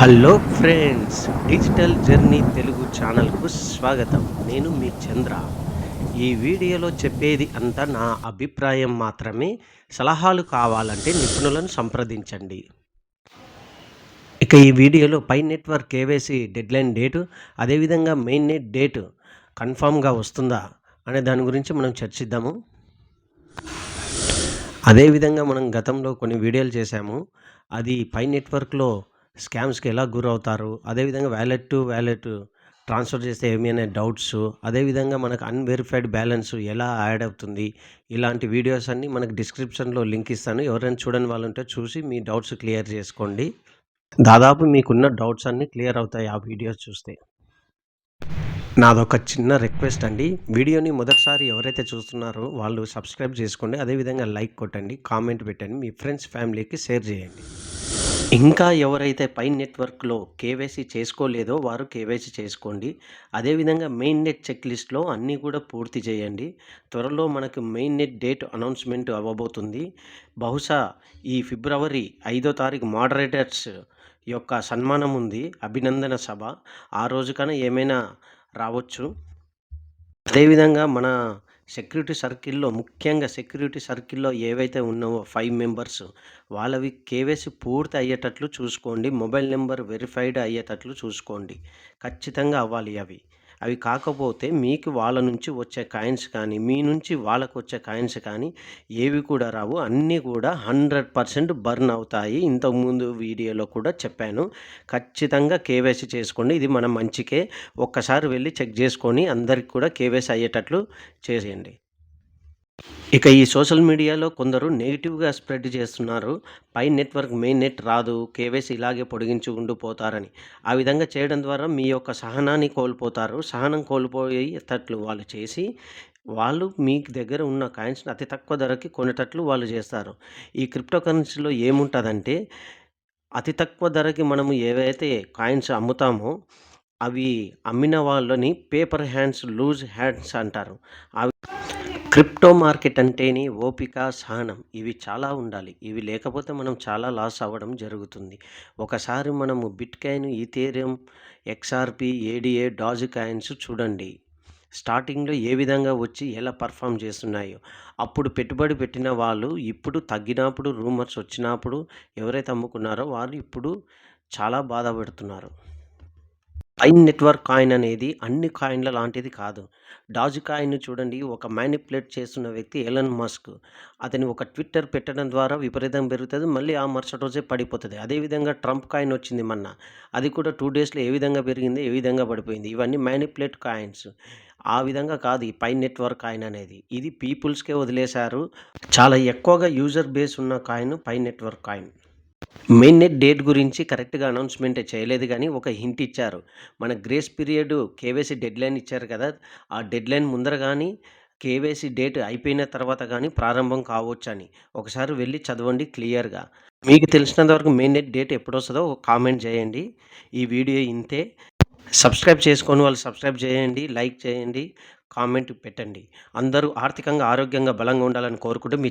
Hello friends, digital journey Telugu ఛానల్కు స్వాగతం. నేను మీ చంద్ర. ఈ వీడియోలో చెప్పేది అంతా నా అభిప్రాయం మాత్రమే. సలహాలు కావాలంటే నిపుణులను సంప్రదించండి. ఇక ఈ వీడియోలో pi network KYC deadline date, అదేవిధంగా మెయిన్ నెట్ డేటు కన్ఫామ్గా వస్తుందా అనే దాని గురించి మనం చర్చిద్దాము. అదేవిధంగా మనం గతంలో కొన్ని వీడియోలు చేశాము. అది పై నెట్వర్క్లో స్కామ్స్కి ఎలా గురవుతారు, అదేవిధంగా వ్యాలెట్ టు వ్యాలెట్ ట్రాన్స్ఫర్ చేస్తే ఏమైనా డౌట్స్, అదేవిధంగా మనకు అన్వెరిఫైడ్ బ్యాలెన్స్ ఎలా యాడ్ అవుతుంది, ఇలాంటి వీడియోస్ అన్నీ మనకు డిస్క్రిప్షన్లో లింక్ ఇస్తాను. ఎవరైనా చూడని వాళ్ళు ఉంటే చూసి మీ డౌట్స్ క్లియర్ చేసుకోండి. దాదాపు మీకున్న డౌట్స్ అన్నీ క్లియర్ అవుతాయి ఆ వీడియోస్ చూస్తే. నాదొక చిన్న రిక్వెస్ట్ అండి. వీడియోని మొదటిసారి ఎవరైతే చూస్తున్నారో వాళ్ళు సబ్స్క్రైబ్ చేసుకోండి. అదేవిధంగా లైక్ కొట్టండి, కామెంట్ పెట్టండి, మీ ఫ్రెండ్స్ ఫ్యామిలీకి షేర్ చేయండి. ఇంకా ఎవరైతే పై నెట్వర్క్లో కేవైసీ చేసుకోలేదో వారు కేవైసీ చేసుకోండి. అదేవిధంగా మెయిన్ నెట్ చెక్ లిస్ట్లో అన్నీ కూడా పూర్తి చేయండి. త్వరలో మనకు మెయిన్ నెట్ డేట్ అనౌన్స్మెంట్ అవ్వబోతుంది. బహుశా ఈ ఫిబ్రవరి 5వ తారీఖు మోడరేటర్స్ యొక్క సన్మానం ఉంది, అభినందన సభ. ఆ రోజు కన్నా ఏమైనా రావచ్చు. అదేవిధంగా మన సెక్యూరిటీ సర్కిల్‌లో, ముఖ్యంగా సెక్యూరిటీ సర్కిల్‌లో ఏవైతే ఉన్నావో 5 మెంబర్స్ వాళ్ళవి కేవైసీ పూర్తి అయ్యేటట్లు చూసుకోండి. మొబైల్ నెంబర్ వెరిఫైడ్ అయ్యేటట్లు చూసుకోండి. ఖచ్చితంగా అవ్వాలి అవి. అవి కాకపోతే మీకు వాళ్ళ నుంచి వచ్చే కాయిన్స్ కానీ, మీ నుంచి వాళ్ళకు వచ్చే కాయిన్స్ కానీ ఏవి కూడా రావు. అన్నీ కూడా 100% బర్న్ అవుతాయి. ఇంతకుముందు వీడియోలో కూడా చెప్పాను. ఖచ్చితంగా కేవైసీ చేసుకోండి. ఇది మన మంచికే. ఒక్కసారి వెళ్ళి చెక్ చేసుకొని అందరికి కూడా కేవైసీ అయ్యేటట్లు చేసేయండి. ఇక ఈ సోషల్ మీడియాలో కొందరు నెగిటివ్‌గా స్ప్రెడ్ చేస్తున్నారు. పై నెట్వర్క్ మెయిన్ నెట్ రాదు, కేవైసీ ఇలాగే పొడిగించి ఉండిపోతారని. ఆ విధంగా చేయడం ద్వారా మీ యొక్క సహనాన్ని కోల్పోతారు. సహనం కోల్పోయేటట్లు వాళ్ళు చేసి, వాళ్ళు మీ దగ్గర ఉన్న కాయిన్స్‌ని అతి తక్కువ ధరకి కొనేటట్లు వాళ్ళు చేస్తారు. ఈ క్రిప్టో కరెన్సీలో ఏముంటదంటే, అతి తక్కువ ధరకి మనము ఏవైతే కాయిన్స్ అమ్ముతామో, అవి అమ్మిన వాళ్ళని పేపర్ హ్యాండ్స్, లూజ్ హ్యాండ్స్ అంటారు. క్రిప్టో మార్కెట్ అంటేనే ఓపిక, సహనం ఇవి చాలా ఉండాలి. ఇవి లేకపోతే మనం చాలా లాస్ అవ్వడం జరుగుతుంది. ఒకసారి మనము bitcoin, Ethereum, XRP, ADA, డాజ్ coins చూడండి. స్టార్టింగ్‌లో ఏ విధంగా వచ్చి ఎలా పెర్ఫార్మ్ చేస్తున్నాయో. అప్పుడు పెట్టుబడి పెట్టిన వాళ్ళు ఇప్పుడు తగ్గినప్పుడు, రూమర్స్ వచ్చినప్పుడు ఎవరైతే అమ్ముకున్నారో వాళ్ళు ఇప్పుడు చాలా బాధపడుతున్నారు. పై నెట్వర్క్ కాయిన్ అనేది అన్ని కాయిన్‌ల లాంటిది కాదు. డాజ్ కాయిన్ చూడండి, ఒక మ్యానిపులేట్ చేస్తున్న వ్యక్తి ఎలన్ మస్క్. అతను ఒక ట్విట్టర్ పెట్టడం ద్వారా విపరీతంగా పెరుగుతది. మళ్ళీ ఆ మరుసటి రోజే పడిపోతది. అదేవిధంగా ట్రంప్ కాయిన్ వచ్చింది మొన్న. అది కూడా 2 డేస్‌లో ఏ విధంగా పెరిగింది, ఏ విధంగా పడిపోయింది. ఇవన్నీ మ్యానిపులేట్ కాయిన్స్. ఆ విధంగా కాదు ఈ పై నెట్వర్క్ కాయిన్ అనేది. ఇది పీపుల్స్‌కే వదిలేశారు. చాలా ఎక్కువగా యూజర్ బేస్ ఉన్న coin Pi network coin. Mainnet date గురించి కరెక్ట్‌గా అనౌన్స్‌మెంట్ చేయలేదు గానీ, ఒక హింట్ ఇచ్చారు. మన గ్రేస్ పీరియడ్ కేవైసీ డెడ్‌లైన్ ఇచ్చారు కదా! ఆ డెడ్‌లైన్ ముందర గానీ, కేవైసీ డేట్ అయిపోయిన తర్వాత గానీ ప్రారంభం కావచ్చని. ఒకసారి వెళ్లి చదవండి క్లియర్‌గా. మీకు తెలిసినంత వరకు మెయిన్ నెట్ డేట్ ఎప్పుడొస్తదో కామెంట్ చేయండి. ఈ వీడియో ఇంతే. సబ్స్క్రైబ్ చేసుకోని వాళ్ళు సబ్స్క్రైబ్ చేయండి, లైక్ చేయండి, కామెంట్ పెట్టండి. అందరూ ఆర్థికంగా, ఆరోగ్యంగా, బలంగా ఉండాలని కోరుకుంటూ మీ